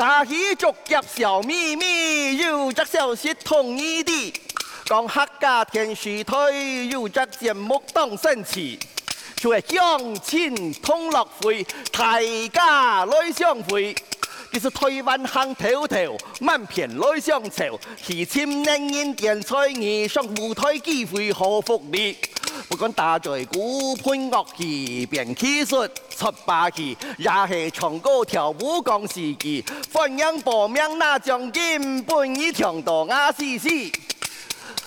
大喜逐夾小秘密，有則消息同意的。講客家電視台有則節目當神奇，就係鄉親同樂會，大家來相會。其實台灣行頭頭，萬片來相潮，喜慶能人電彩藝上舞台機會好福利。不管打在鼓盤樂器，變技術出霸氣，也係唱歌跳舞講事蹟，歡迎報名拿獎金，本意唱到亞絲絲。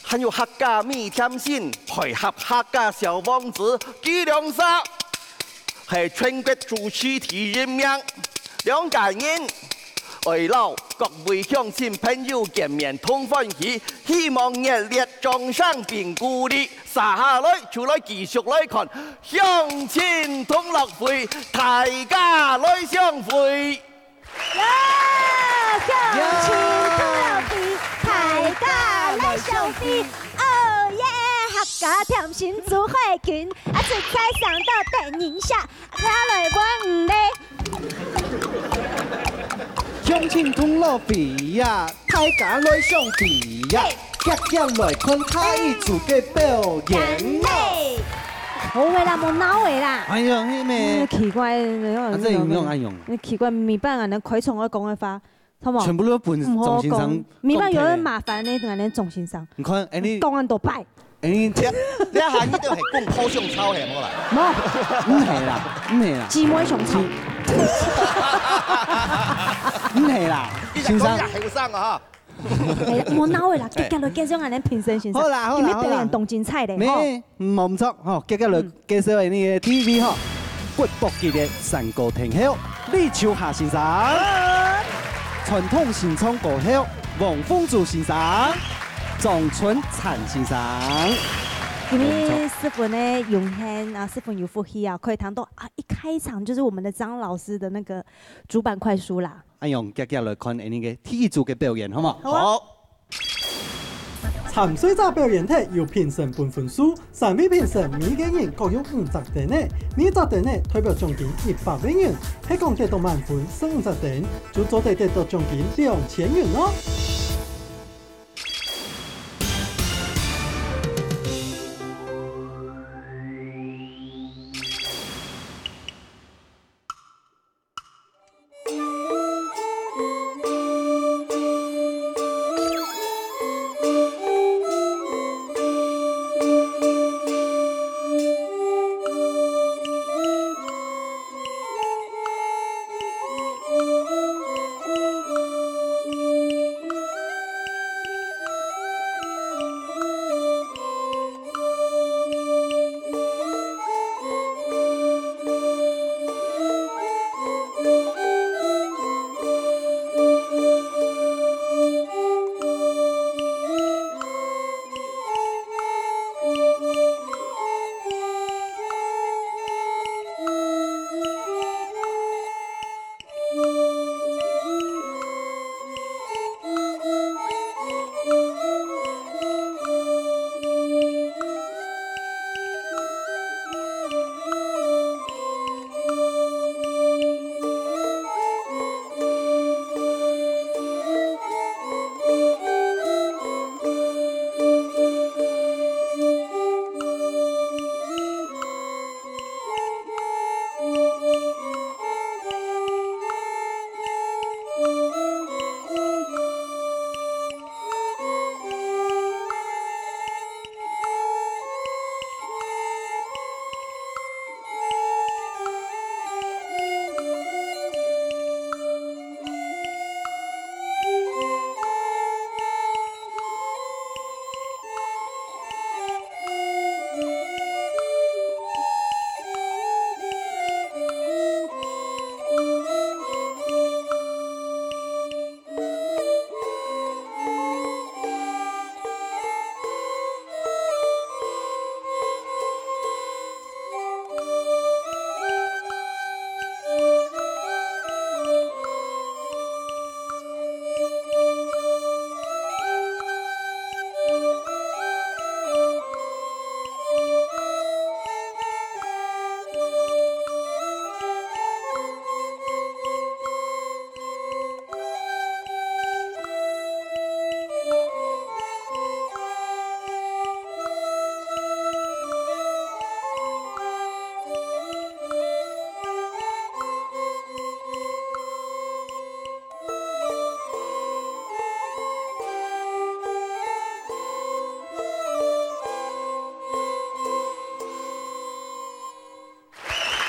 還有客家米甜心，配合客家小王子舉兩手，係全國主持提人名。兩家人為老各位鄉親朋友見面同歡喜，希望熱烈掌聲並鼓勵。下來就來繼續來看鄉親同樂會，大家來相會。鄉親同樂會，大家來相會。哦耶！客家甜心組會群，出彩上到電影下，聽來我唔鄉親同樂會呀，大家來相會呀，夾夾來看太祖嘅表演咯。好嘅啦，冇鬧嘅啦。哎呀，迄咩？奇怪，這用愛用。奇怪，米飯人哋蛔蟲我講嘅話，好冇？全部都本總先生。米飯有人麻煩呢，同人哋總先生。你看，哎你講人多拜。你下呢度係講好上抄係冇啦？冇，唔係啦，唔係啦。姊妹上抄。唔係啦，先生。後生啊係啦，冇鬧嘅啦，繼續來介紹人哋評審先生。好啦好啦好啦。表演動精彩嘅。咩？唔錯，嗬，繼續來介紹下呢個 TV 嗬，國寶級嘅山歌天后李秋霞先生，傳統新創歌后王鳳珠先生，張春燦先生。因為十分的榮幸啊，十分有福氣啊，可以談到啊，一開場就是我們的張老師的那個主板快書啦。阿勇，繼續來看呢個天主嘅表演，好冇？好。參賽者表演體由評審判分數，3位評審每個人各有50點呢，每10點呢代表獎金100萬元，係講得到滿分50點，就做得到獎金2000元咯。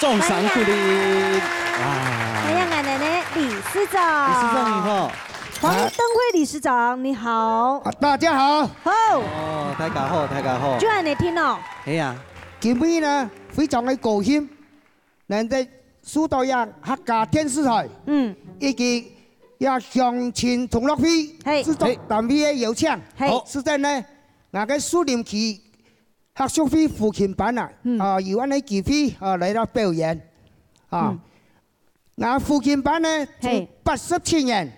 重赏鼓励。欢迎俺奶奶理事长。理事长你好。黄登辉理事长你好。大家好。好。哦，大家好，大家好。就按你听哦。哎呀，今天呢非常的高兴，能在苏导阳客家电视台，以及乡亲同乐会制作单位的邀請，是在呢那個蘇林區客家會父親班啊，由我哋機會來到表演啊。那父親班呢，87年。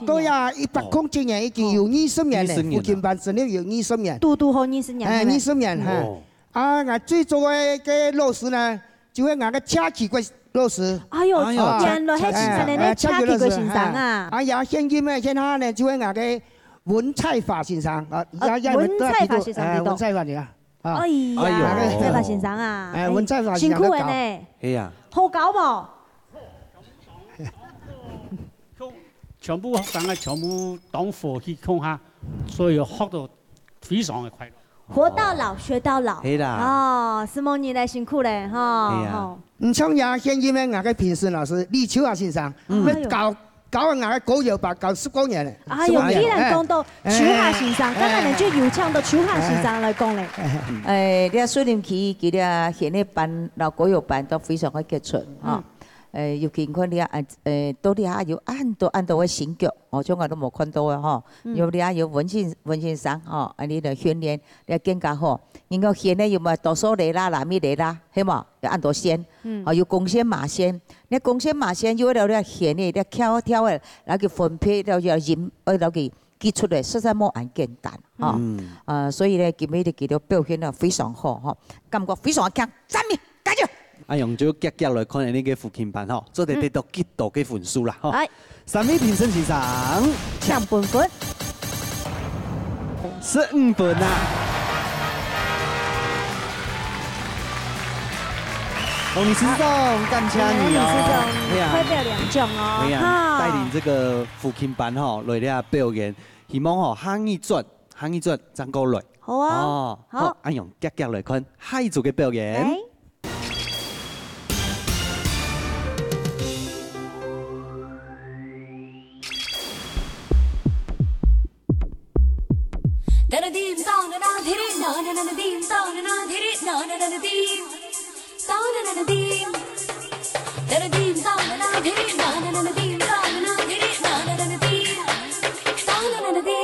都有100年已經有20年咧，父親班成立有20年。都好20年。20年哈。我最早嘅老師呢，就係我嘅車奇貴老師。哎呦，原來係先生嘅車奇貴先生啊！也現今呢，現下呢就係我嘅文彩華先生。文彩華先生文彩華嚟啊！哎呀，文彩華先生啊！文彩華先生辛苦嘅呢。係啊。好搞冇？全部學生全部當火去控下，所以學到非常的快樂。活到老學到老。係啦。哦，思夢你咧辛苦咧，哈。係啊。唔像呀，現今嘅我嘅評審老師李秋華先生，教我嘅高油白教10多年咧。哎呦，既然講到秋華先生，咁我哋就邀請到秋華先生來講咧。你蘇林區佢哋現喺班、老高油班都非常嘅傑出啊。尤其看你到底下有很多嘅新腳，將我都冇看到嘅嗬。有啲有文先生嗬，你嚟訓練，你更加好。然後現咧又咪多數嚟啦，南咪嚟啦，係嘛？有很多線，有公線馬線。你公線馬線有了咧現咧，你跳嘅，嗱佢分配了就演，嗱佢結出嚟，實在冇咁簡單。所以咧，今日佢哋表現得非常好，嗬，感覺非常強，讚美，加油！用咗夾夾來看下呢個父親班嗬，做得得到幾多嘅分數啦嗬。3位評審先生，搶半分，15分啊！洪理事長，感謝你哦，代表2獎哦，係啊，帶領這個父親班嗬來啲表演，希望嗬下一轉增高來。好啊，好，用夾夾來看下一組嘅表演。Da da dim dong da da hit it no da da dim dong da da hit it no da da dim dong da da dim da da dim dong da da hit it no da da dim dong da da hit it no da da dim dong da da dim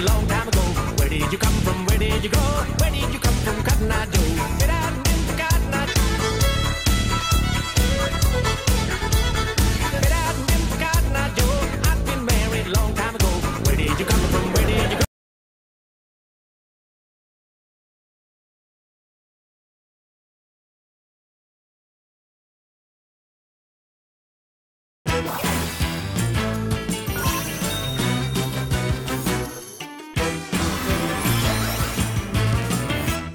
long time ago. Where did you come from? Where did you go? Where did you come from, Cotton Eye Joe? If it hadn't been for Cotton Eye Joe. If it hadn't been for Cotton Eye Joe, I'd been married long time ago. Where did you come from? Where did you go?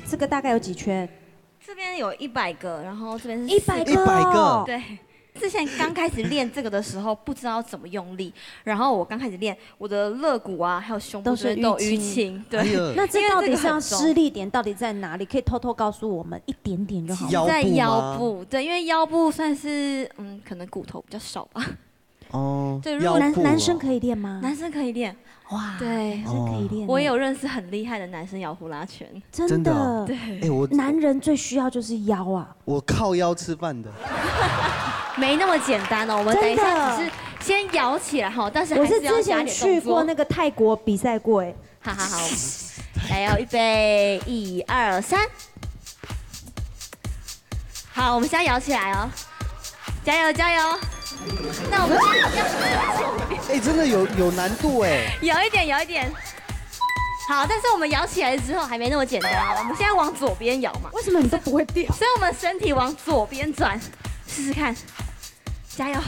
这个大概有几圈？这边有100个，然后这边是100个，100个，对。之前刚开始练这个的时候，不知道怎么用力，然后我刚开始练，我的肋骨啊，还有胸部都是淤青。对，那这到底是要施力点到底在哪里？可以偷偷告诉我们一点点就好。在腰部，对，因为腰部算是可能骨头比较少吧。哦，对，男生可以练吗？男生可以练。哇，对，是可以练。我也有认识很厉害的男生摇呼啦拳，真的。对，男人最需要就是腰啊。我靠腰吃饭的。没那么简单哦，我们等一下只是先摇起来哈，但是我是之前去过那个泰国比赛过哎。好，来哦，预备，1、2、3。好，我们现在摇起来哦，加油！那我们真的有难度哎，有一点。好，但是我们摇起来之后还没那么简单啊，我们现在往左边摇嘛。为什么你都不会掉？所以我们身体往左边转，试试看，加油，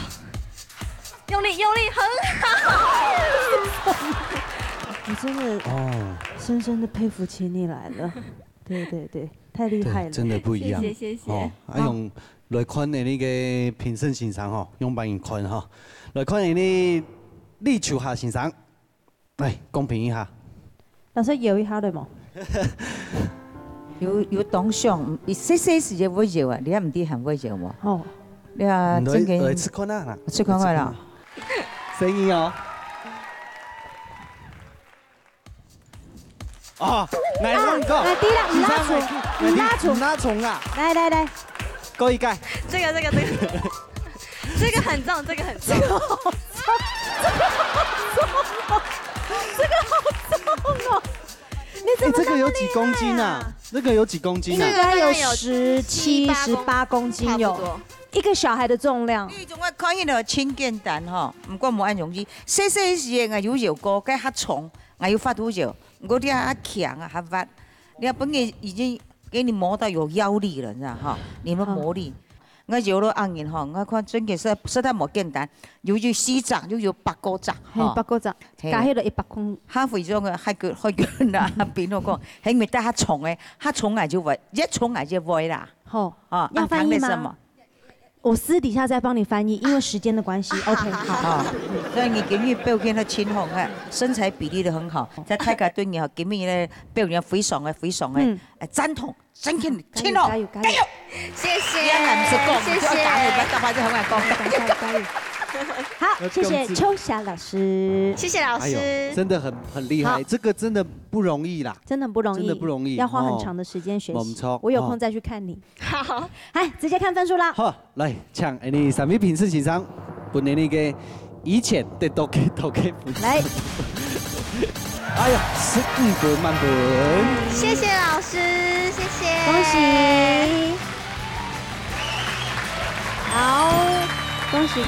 用力，很好。我真的深深的佩服起你来了，对，太厉害了，真的不一样。谢谢。用来看的那个评审欣赏吼，用帮你看哈，来看的你立球下欣赏，来公平一下。老师摇一下对冇？有当上，细时就会摇啊，你唔知很会摇冇？哦，你啊，真嘅。来吃看啦，吃看看啦。声音哦。来弄个。来，第一啦，拉重啊！来。勾一盖。这个很重，这个好重哦！你怎么这个有几公斤啊？这个有几公斤啊？应该有17、18公斤有，一个小孩的重量。呢种我看起来轻简单吼，不过无按容易。细时我有摇过，该较重，我有发度摇。我哋较强啊，较发。你本来已经给你磨到有腰力了，你知道哈？你们磨力。我摇了按年吼，我看真嘅实在无简单，又要4掌，又要8個掌，係8個掌，加起來100公。half 咗嘅開腳啦，變我講，係咪得較重嘅？較重係就會，一重係就會啦。好，要翻譯嗎？我私底下再幫你翻譯，因為時間的關係。OK， 好。所以你今日表現得青紅嘅，身材比例都很好，在泰國對你好，今日咧表現非常嘅，贊同。真嘅，青龍，加油！謝謝，謝謝。好，謝謝秋霞老師，謝謝老師，真的很厲害，這個真的不容易啦，真的不容易，要花很長的時間學習。我有空再去看你。好，來直接看分數啦。好，來請你3位評審欣賞，本年嘅以前得到嘅分數。來。哎呀，15分滿分！謝謝老師，謝謝，恭喜！好，恭喜！哎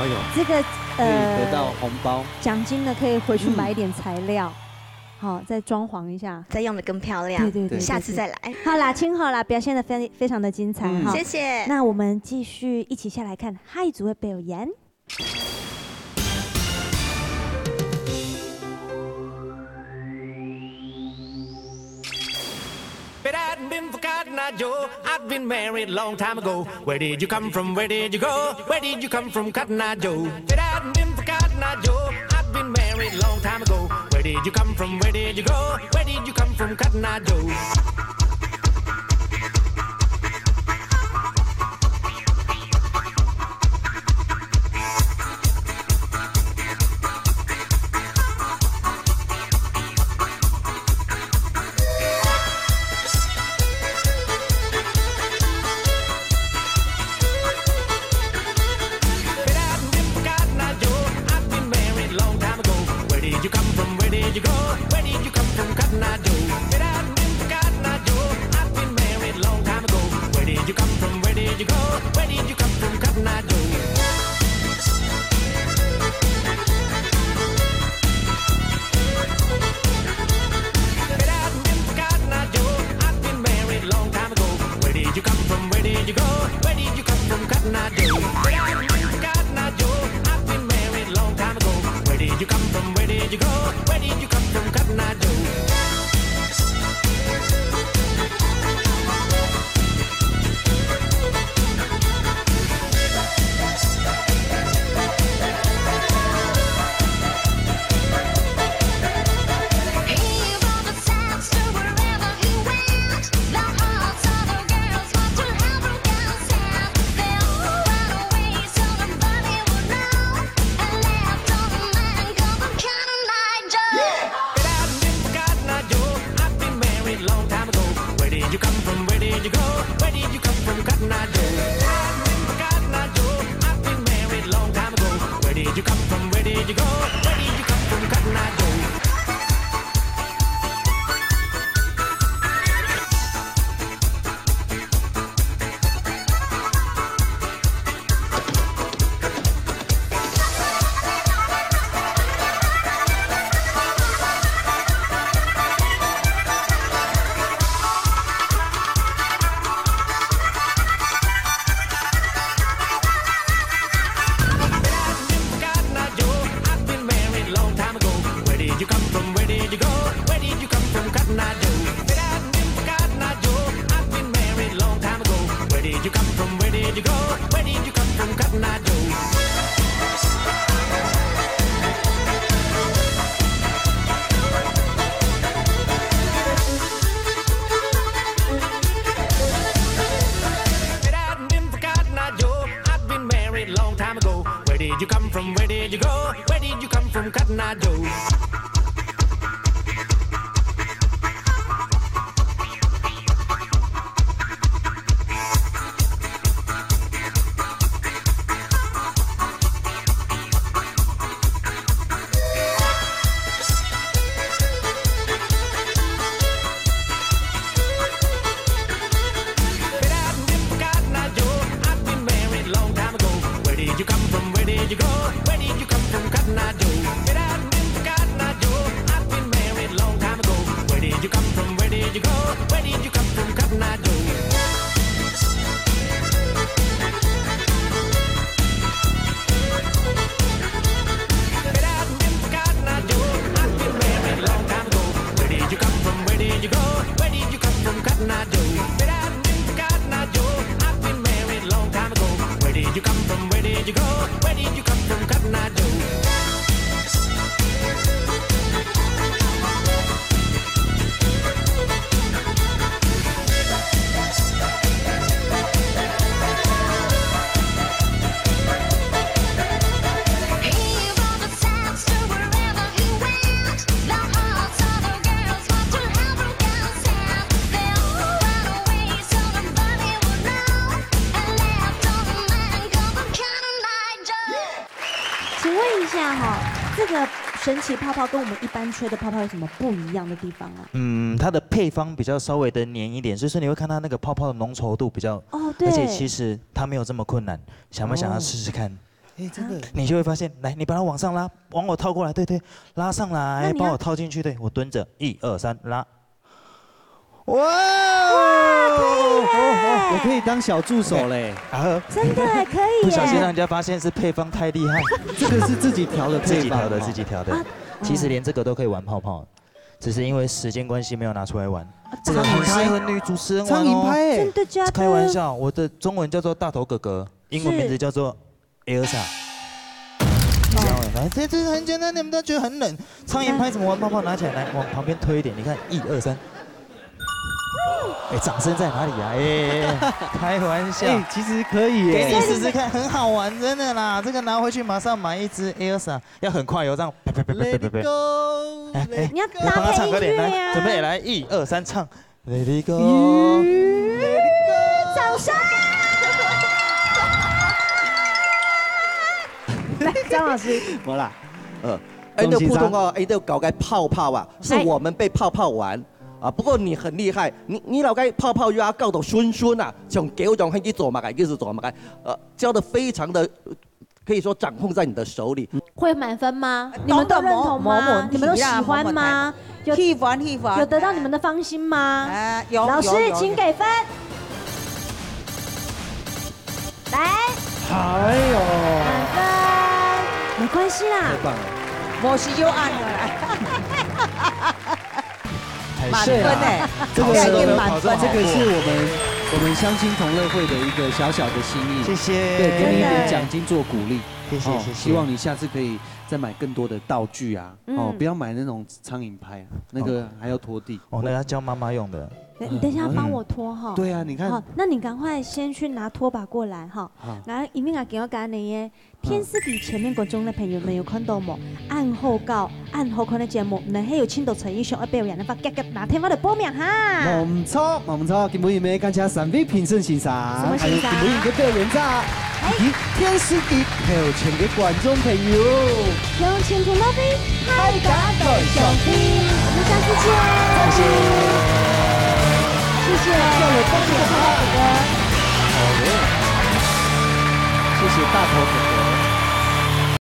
呦，這個可以得到紅包，獎金呢可以回去買一點材料，好，再裝潢一下，再用得更漂亮。對，下次再來。好啦，清好啦，表現得非常的精彩哈，謝謝。那我們繼續一起下來看下一組的表演。If it hadn't been for Cotton Eye Joe, I'd been married long time ago. Where did you come from? Where did you go? Where did you come from, Cotton Eye Joe? If it hadn't been for Cotton Eye Joe, I'd been married long time ago. Where did you come from? Where did you go? Where did you come from, Cotton Eye Joe? Where did you come from? Where did you go? Where did Cotton Eye Joe. If it hadn't been for Cotton Eye Joe, I'd been married a long time ago. Where did you come from? Where did you go? Where did you come from, Cotton Eye Joe? Long time ago. Where did you come from? Where did you go? Where did you come from, Cotton Eye Joe?神奇泡泡跟我们一般吹的泡泡有什么不一样的地方啊？它的配方比较稍微的黏一点，所以说你会看到那个泡泡的浓稠度比较，对，而且其实它没有这么困难，想不想要试试看？真的，你就会发现，来，你把它往上拉，往我套过来，对，拉上来，把我套进去，对我蹲着，1、2、3，拉。哇！我可以当小助手嘞！真的可以。不小心让人家发现是配方太厉害。这个是自己调的配方，自己调的。其实连这个都可以玩泡泡，只是因为时间关系没有拿出来玩。这个很适合女主持人玩哦。苍蝇拍，真的假的？开玩笑，我的中文叫做大头哥哥，英文名字叫做 Elsa。这很简单，你们都觉得很冷。苍蝇拍怎么玩泡泡？拿起来，来往旁边推一点，你看，1、2、3。掌声在哪里啊？开玩笑，其实可以耶，给你试试看，很好玩，真的啦。这个拿回去马上买一支 Elsa， 要很快哦，这样。Let it go， 你要搭配音乐呀。准备来，1、2、3，唱 Let it go， 掌声。来，张老师，没啦，那个普通话，都搞个泡泡啊，是我们被泡泡玩。不過你很厲害，你老雞泡泡要搞到酸啊，從腳上開始做嘛，就是做嘛，教得非常的，可以說掌控在你的手裡。會滿分嗎？你們都認同嗎？你們都喜歡嗎？喜歡，有得到你們的芳心嗎？有。老師請給分。來。哎呦。滿分，沒關係啦。太棒了。我是又按了。满分哎，这个是我们相亲同乐会的一个小小的心意，谢谢，对，给你一点奖金做鼓励，谢谢。希望你下次可以再买更多的道具啊，不要买那种苍蝇拍，那个还要拖地，那要教妈妈用的。你等一下帮我拖哈。对啊，你看。好，那你赶快先去拿拖把过来哈。然后一面啊给我讲你耶，天师比前面观众的朋友们有看到冇？按后看的节目，然后有青岛陈奕迅要表演的话，吉拿天我的报名哈。唔错，今日要感謝3位評審先生，還有今日嘅表演者，以及天師級後場嘅觀眾朋友，用前途樂飛，海家對上飛，我們下次見。謝謝，謝謝泡泡哥哥。好的，謝謝大頭哥哥。